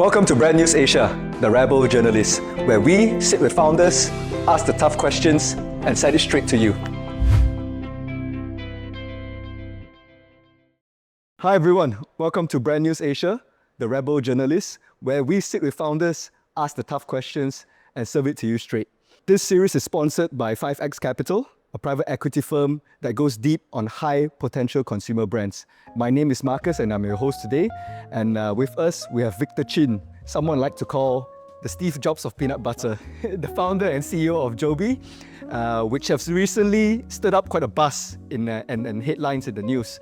Welcome to Brand News Asia, the Rebel Journalists, where we sit with founders, ask the tough questions, and set it straight to you. Hi everyone, welcome to Brand News Asia, the Rebel Journalists, where we sit with founders, ask the tough questions, and serve it to you straight. This series is sponsored by 5X Capital, a private equity firm that goes deep on high potential consumer brands. My name is Marcus and I'm your host today. And with us, we have Victor Chin, someone I like to call the Steve Jobs of peanut butter, the founder and CEO of Jobbie, which has recently stirred up quite a buzz and headlines in the news.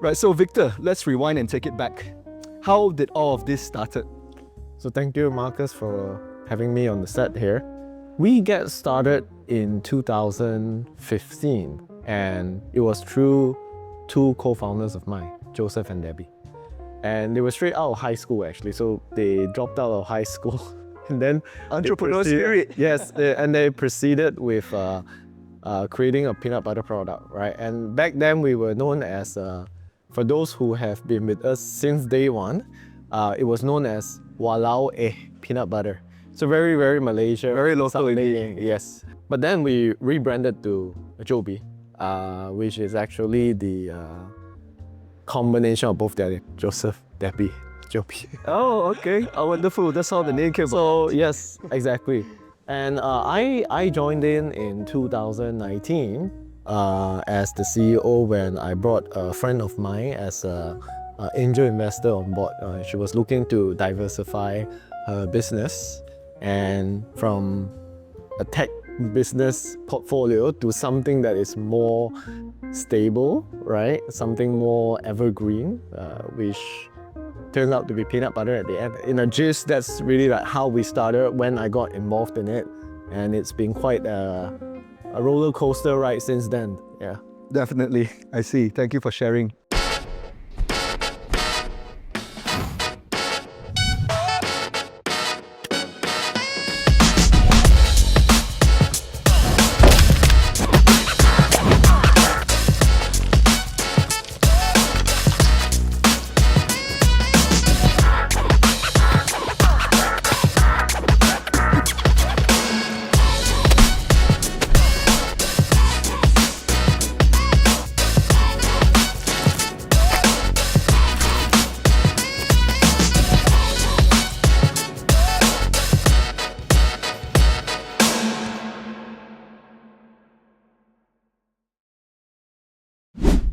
Right, so Victor, let's rewind and take it back. How did all of this started? So thank you, Marcus, for having me on the set here. We get started in 2015, and it was through two co-founders of mine, Joseph and Debbie. And they were straight out of high school, actually. So they dropped out of high school and then Entrepreneur spirit. Yes, and they proceeded with creating a peanut butter product, right? And back then we were known as, for those who have been with us since day one, it was known as Walau peanut butter. So very, very Malaysia. Very local indeed. Yes. But then we rebranded to Jobbie, which is actually the combination of both their Joseph, Debbie, Jobbie. Oh, okay. Oh, wonderful. That's how the name came about. So yes, exactly. And I joined in 2019 as the CEO when I brought a friend of mine as an angel investor on board. She was looking to diversify her business and from a tech business portfolio to something that is more stable, right? Something more evergreen, which turned out to be peanut butter at the end. In a gist, that's really like how we started when I got involved in it. And it's been quite a roller coaster ride since then, yeah. Definitely. I see. Thank you for sharing.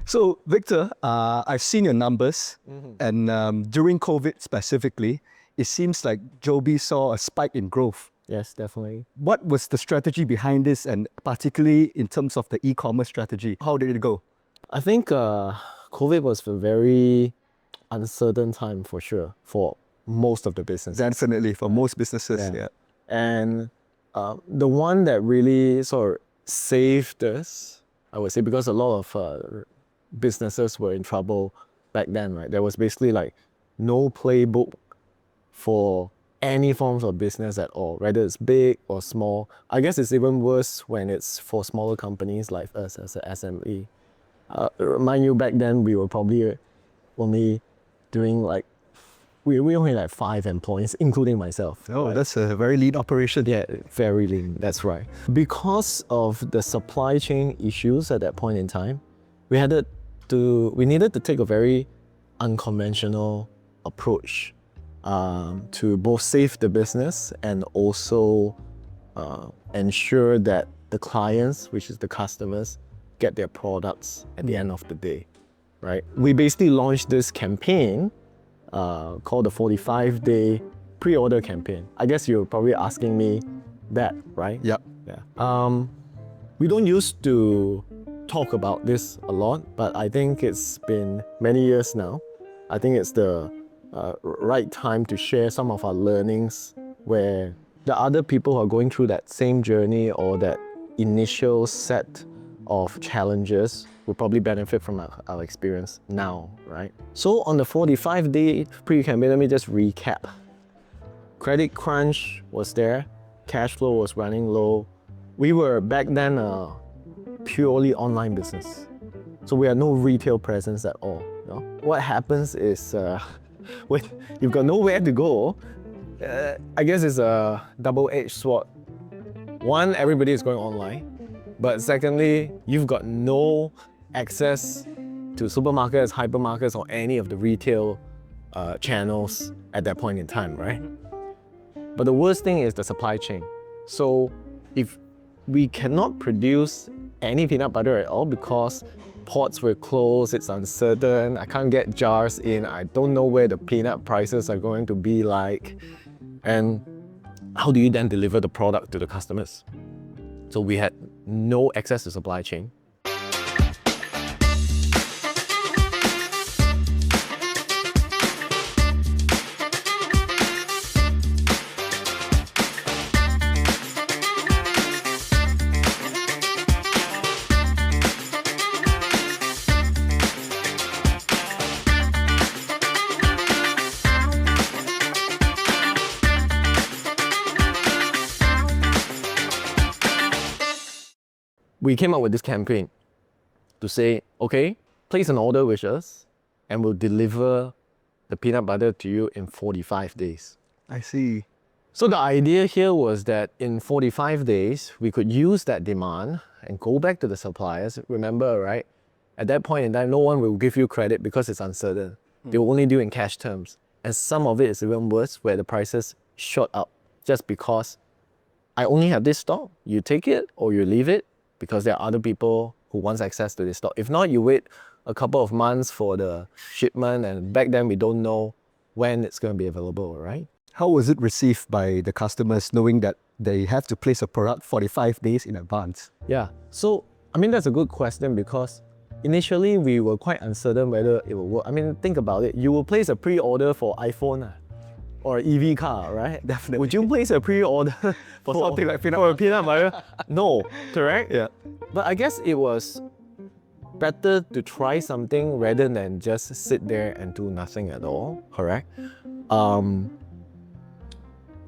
So, Victor, I've seen your numbers, and during COVID specifically, it seems like Jobbie saw a spike in growth. Yes, definitely. What was the strategy behind this, and particularly in terms of the e-commerce strategy? How did it go? I think COVID was a very uncertain time for sure for most of the businesses. Definitely, for most businesses, yeah. And the one that really sort of saved us, I would say, because a lot of businesses were in trouble back then, right? There was basically like no playbook for any forms of business at all, whether it's big or small. I guess it's even worse when it's for smaller companies like us as an SME. Mind you, back then we were probably only doing like, we only like 5 employees, including myself. Oh, right? That's a very lean operation. Yeah, very lean, that's right. Because of the supply chain issues at that point in time, we needed to take a very unconventional approach to both save the business and also ensure that the clients, which is the customers, get their products at the end of the day, right? We basically launched this campaign called the 45-day pre-order campaign. I guess you're probably asking me that, right? Yep. Yeah. We don't used to talk about this a lot, but I think it's been many years now. I think it's the right time to share some of our learnings where the other people who are going through that same journey or that initial set of challenges will probably benefit from our experience now, right? So on the 45-day pre-campaign, let me just recap. Credit crunch was there, cash flow was running low. We were back then purely online business. So we had no retail presence at all. You know? What happens is when you've got nowhere to go, I guess it's a double-edged sword. One, everybody is going online. But secondly, you've got no access to supermarkets, hypermarkets, or any of the retail channels at that point in time, right? But the worst thing is the supply chain. So if we cannot produce any peanut butter at all because ports were closed, it's uncertain, I can't get jars in, I don't know where the peanut prices are going to be like, and how do you then deliver the product to the customers? So we had no access to supply chain. We came up with this campaign to say, okay, place an order with us and we'll deliver the peanut butter to you in 45 days. I see. So the idea here was that in 45 days, we could use that demand and go back to the suppliers. Remember, right? At that point in time, no one will give you credit because it's uncertain. They will only do in cash terms. And some of it is even worse, where the prices shot up just because I only have this stock. You take it or you leave it, because there are other people who want access to this stock. If not, you wait a couple of months for the shipment, and back then we don't know when it's going to be available, right? How was it received by the customers knowing that they have to place a product 45 days in advance? Yeah, so I mean, that's a good question because initially we were quite uncertain whether it will work. I mean, think about it. You will place a pre-order for iPhone or an EV car, right? Definitely. Would you place a pre-order For something like peanut for a peanut butter? No, correct? Yeah. But I guess it was better to try something rather than just sit there and do nothing at all, correct? And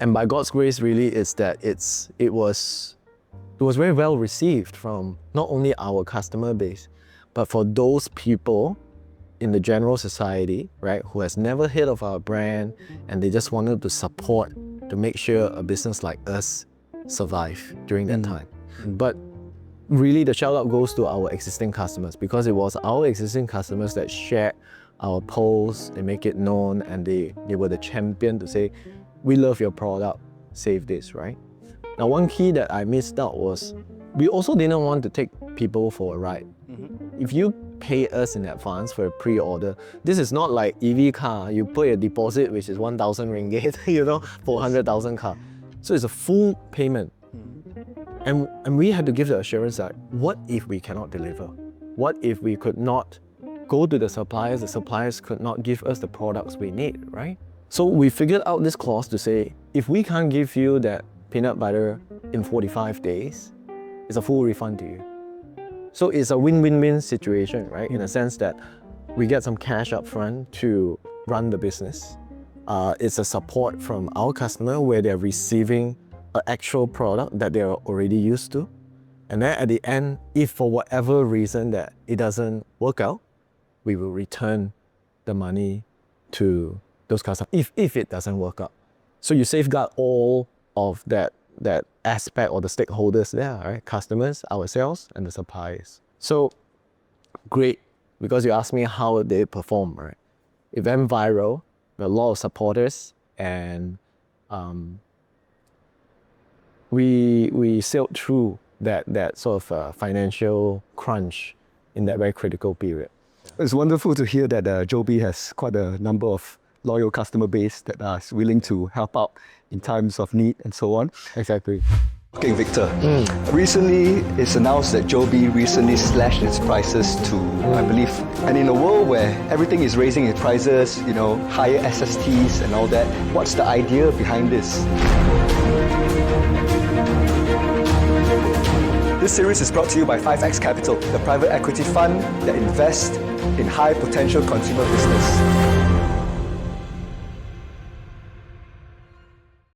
by God's grace, really, is that it was very well received from not only our customer base, but for those people in the general society, right, who has never heard of our brand and they just wanted to support to make sure a business like us survive during that time. But really, the shout out goes to our existing customers because it was our existing customers that shared our posts, they make it known, and they were the champion to say, we love your product, save this, right? Now, one key that I missed out was we also didn't want to take people for a ride. If you pay us in advance for a pre-order, this is not like EV car, you put a deposit which is 1,000 ringgit, you know, for 100,000 car. So it's a full payment. And we had to give the assurance that, what if we cannot deliver? What if we could not go to the suppliers could not give us the products we need, right? So we figured out this clause to say, if we can't give you that peanut butter in 45 days, it's a full refund to you. So it's a win-win-win situation, right? In a sense that we get some cash up front to run the business. It's a support from our customer where they're receiving an actual product that they're already used to. And then at the end, if for whatever reason that it doesn't work out, we will return the money to those customers if it doesn't work out. So you safeguard all of that aspect or the stakeholders there, right? Customers, ourselves, and the suppliers. So great, because you asked me how they perform, right? It went viral, with a lot of supporters, and we sailed through that sort of financial crunch in that very critical period. It's wonderful to hear that Jobbie has quite a number of loyal customer base that are willing to help out in times of need and so on. Exactly. Okay, Victor. Recently, it's announced that Jobbie recently slashed its prices to, I believe, and in a world where everything is raising its prices, you know, higher SSTs and all that, what's the idea behind this? This series is brought to you by 5X Capital, the private equity fund that invests in high potential consumer business.